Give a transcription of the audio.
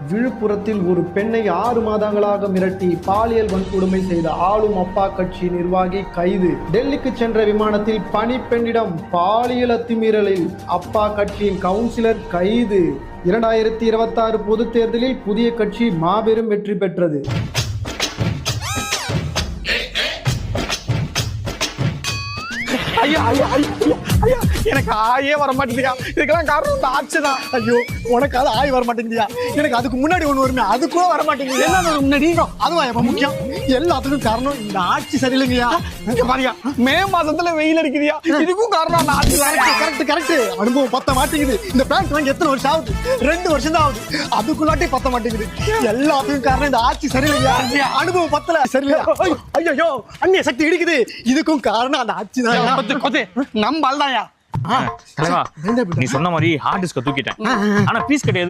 விழுப்புரத்தில் ஒரு பெண்ணை 6 மாதங்களாக மிரட்டி பாலியல் வன்கொடுமை செய்த ஆளும் அப்பா கட்சி நிர்வாகி கைது. டெல்லிக்கு சென்ற விமானத்தில் பணிப்பெண்ணிடம் பாலியல் அத்துமீறலில் அப்பா கட்சியின் கவுன்சிலர் கைது. 2026 பொதுத் தேர்தலில் புதிய கட்சி மாபெரும் வெற்றி பெற்றது. ஐயா ஐயா ஐயா ஐயா எனக்கு ஆயே வர மாட்டேங்குதுயா. இதுக்கெல்லாம் காரணம் இந்த ஆட்சி தான். ஐயோ உனக்கு அது ஆய் வர மாட்டேங்குதுயா. எனக்கு அதுக்கு முன்னாடி ஒன்று வருமே, அது கூட வர மாட்டேங்குது. என்ன முன்னாடி அதுவா எப்ப முக்கியம்? எல்லாத்துக்கும் காரணம் இந்த ஆட்சி சரியில்லைங்கய்யா. இங்க பாருயா, மே மாசத்துல வெயில் அடிக்குதுயா. இதுக்கும் காரணம் அந்த ஆட்சி. Correct correct. அனுபவம் பத்த மாட்டேங்குது. இந்த பேங்க் வாங்கி எத்தனை வருஷம் ஆகுது? 2 வருஷம் தான் ஆகுது. அதுக்குள்ளாட்டி பத்த மாட்டேங்குது. எல்லாத்துக்கும் காரணம் இந்த ஆட்சி சரியில்லையா. அனுபவம் பத்தல சரியில்லையா. ஐயோ அந்நிய சக்தி இடிக்குது. இதுக்கும் காரணம் அந்த ஆட்சி தான். நம்ம அல்தாயா தலைவா, நீ சொன்ன மாதிரி ஹார்ட் டிஸ்க தூக்கிட்டேன். ஆனா பீஸ் கிடையாது.